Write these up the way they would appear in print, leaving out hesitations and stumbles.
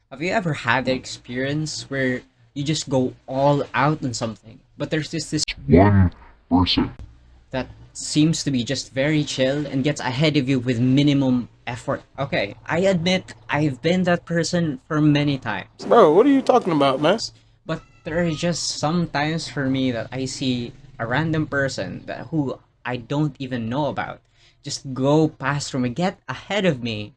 Have you ever had the experience where you just go all out on something, but there's just this one person that seems to be just very chill and gets ahead of you with minimum effort? Okay, I admit I've been that person for many times. Bro, what are you talking about, man? But there are just some times for me that I see a random person that who I don't even know about just go past from me, get ahead of me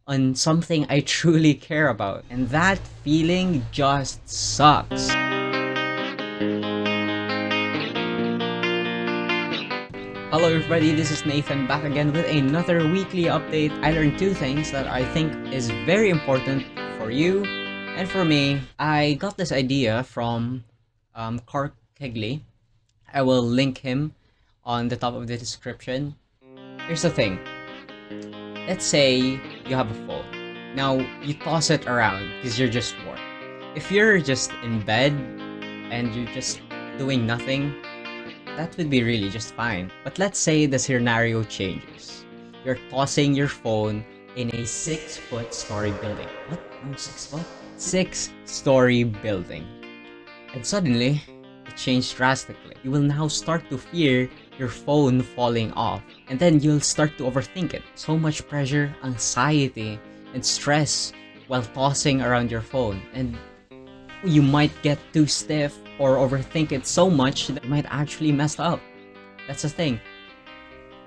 on something I truly care about. And that feeling just sucks. Hello everybody, this is Nathan back again with another weekly update. I learned two things that I think is very important for you and for me. I got this idea from Clark Kegley. I will link him on the top of the description. Here's the thing. Let's say you have a phone. Now you toss it around because you're just bored. If you're just in bed and you're just doing nothing, that would be really just fine. But let's say the scenario changes. You're tossing your phone in a 6-foot story building. What? No, 6 foot? 6-story building. And suddenly, it changed drastically. You will now start to fear your phone falling off. And then you'll start to overthink it. So much pressure, anxiety, and stress while tossing around your phone. And you might get too stiff or overthink it so much that you might actually mess up. That's the thing.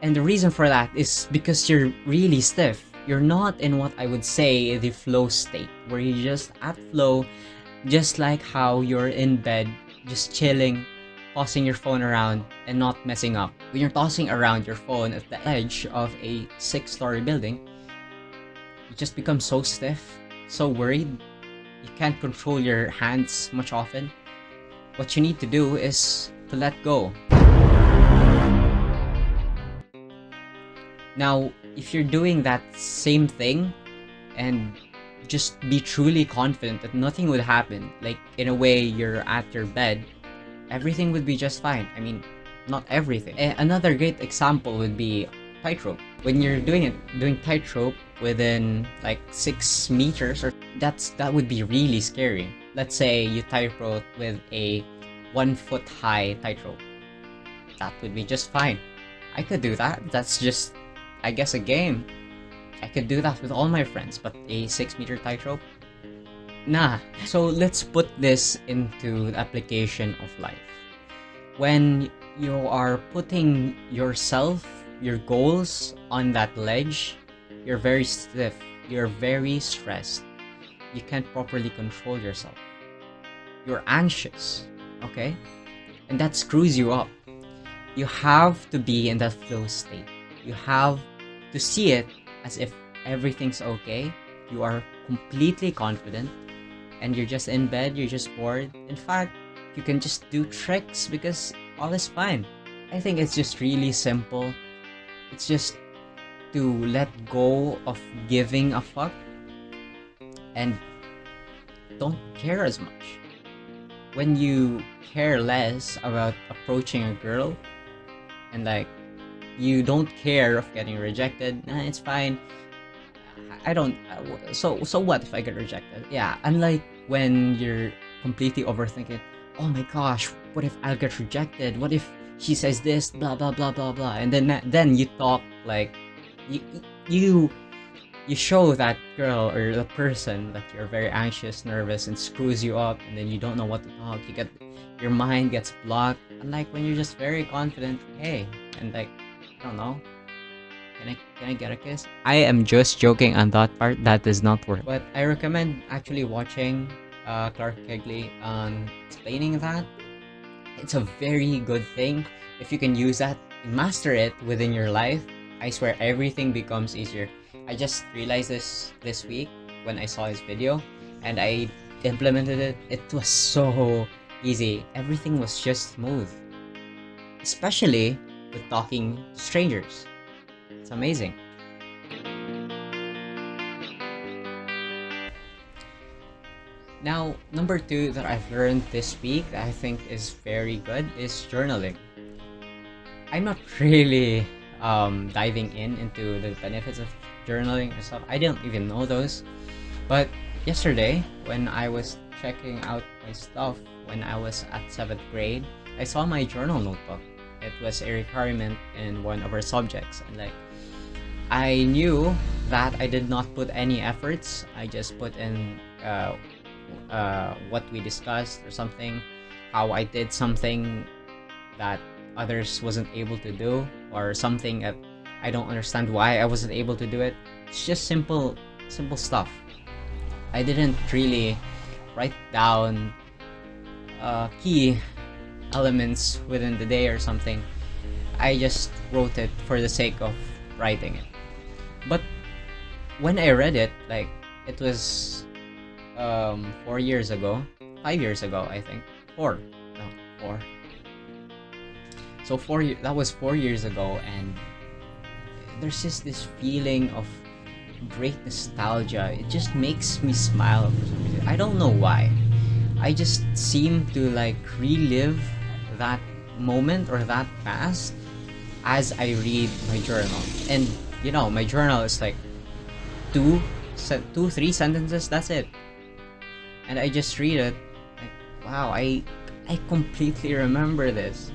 And the reason for that is because you're really stiff. You're not in what I would say the flow state, where you're just at flow, just like how you're in bed, just chilling, tossing your phone around and not messing up. When you're tossing around your phone at the edge of a 6-story building, you just become so stiff, so worried. You can't control your hands much often. What you need to do is to let go. Now, if you're doing that same thing and just be truly confident that nothing would happen, like in a way you're at your bed, everything would be just fine. I mean, not everything. Another great example would be tightrope. When you're doing tightrope within like 6 meters, or that would be really scary. Let's say you tightrope with a 1-foot high tightrope. That would be just fine. I could do that. That's just, I guess, a game. I could do that with all my friends, but a 6-meter tightrope? Nah. So let's put this into the application of life. When you are putting yourself, your goals on that ledge, you're very stiff, you're very stressed. You can't properly control yourself. You're anxious, okay? And that screws you up. You have to be in that flow state. You have to see it as if everything's okay. You are completely confident and you're just in bed, you're just bored. In fact, you can just do tricks because all is fine. I think it's just really simple. It's just to let go of giving a fuck and don't care as much. When you care less about approaching a girl and like you don't care of getting rejected, nah, it's fine. I don't. So what if I get rejected? Yeah, unlike when you're completely overthinking. Oh my gosh, what if I'll get rejected? What if she says this? Blah blah blah blah blah. And then you talk like you you you show that girl or the person that you're very anxious, nervous, and screws you up, and then you don't know what to talk. Your mind gets blocked. Unlike when you're just very confident, hey, and like I don't know. Can I get a kiss? I am just joking on that part. That does not work. But I recommend actually watching Clark Kegley on explaining that. It's a very good thing. If you can use that, master it within your life, I swear everything becomes easier. I just realized this week when I saw his video and I implemented it. It was so easy. Everything was just smooth. Especially with talking to strangers. It's amazing. Now, number 2 that I've learned this week that I think is very good is journaling. I'm not really diving into the benefits of journaling and stuff. I don't even know those. But yesterday, when I was checking out my stuff when I was at 7th grade, I saw my journal notebook. It was a requirement in one of our subjects, and like I knew that I did not put any efforts. I just put in what we discussed or something, how I did something that others wasn't able to do, or something that I don't understand why I wasn't able to do it. It's just simple stuff. I didn't really write down key elements within the day or something. I just wrote it for the sake of writing it. But when I read it, like it was 4 years ago, 5 years ago, I think. Four. So that was 4 years ago, and there's just this feeling of great nostalgia. It just makes me smile for some reason. I don't know why. I just seem to like relive that moment or that past as I read my journal. And you know, my journal is like three sentences, that's it. And I just read it like, wow, I completely remember this.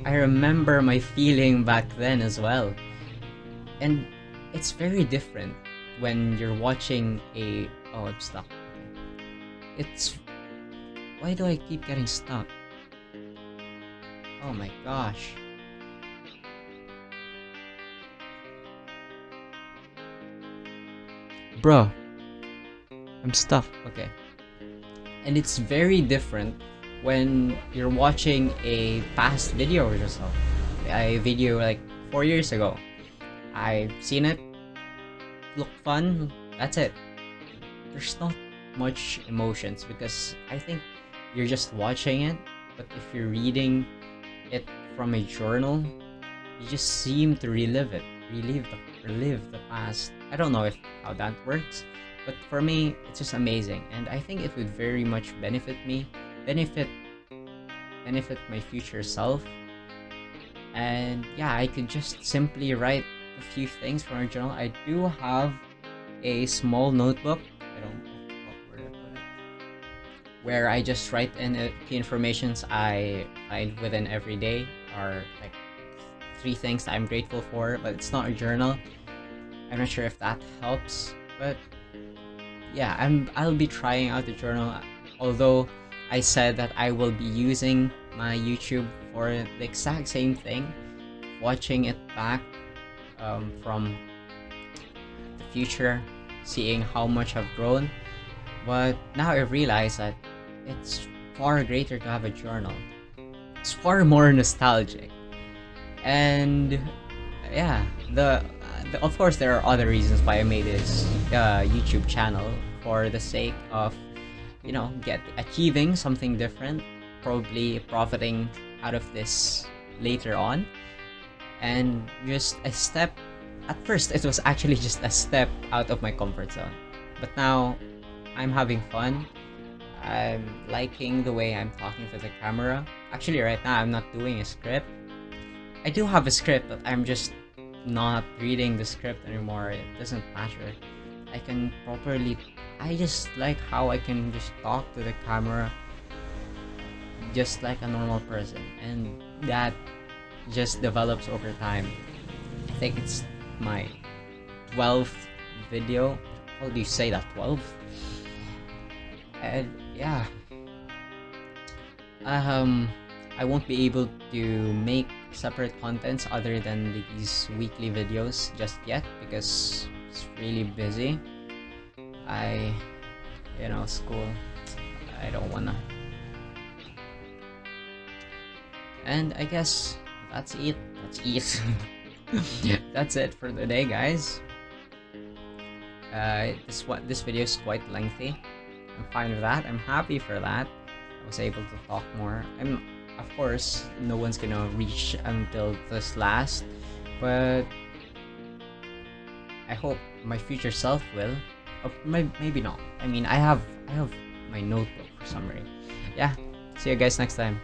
I remember my feeling back then as well. And it's very different when you're watching I'm stuck. Why do I keep getting stuck? Oh my gosh. Bro, I'm stuck. Okay. And it's very different when you're watching a past video of yourself. A video like 4 years ago. I've seen it, looked fun, that's it. There's not much emotions because I think you're just watching it, but if you're reading it from a journal, you just seem to relive the past. I don't know how that works, but for me, it's just amazing, and I think it would very much benefit my future self. And yeah, I could just simply write a few things from a journal. I do have a small notebook. I don't know where to put it. Where I just write in key informations I find within every day, or like 3 things that I'm grateful for. But it's not a journal. I'm not sure if that helps. But yeah, I'll be trying out the journal. Although I said that I will be using my YouTube for the exact same thing, watching it back from the future, seeing how much I've grown. But now I realize that it's far greater to have a journal. It's far more nostalgic. And yeah, of course there are other reasons why I made this YouTube channel, for the sake of, you know, achieving something different, probably profiting out of this later on. And just a step, at first it was actually just a step out of my comfort zone, but now I'm having fun. I'm liking the way I'm talking to the camera. Actually right now I'm not doing a script. I do have a script, but I'm just not reading the script anymore. It doesn't matter. I just like how I can just talk to the camera just like a normal person, and that just develops over time. I think it's my 12th video. How do you say that? 12? And yeah, I won't be able to make separate contents other than these weekly videos just yet because it's really busy. School, I don't wanna. And I guess that's it. That's it for today, guys. This video is quite lengthy. I'm fine with that. I'm happy for that. I was able to talk more. Of course, no one's gonna reach until this last, but I hope my future self will. Or maybe not. I mean, I have my notebook for summary. Yeah. See you guys next time.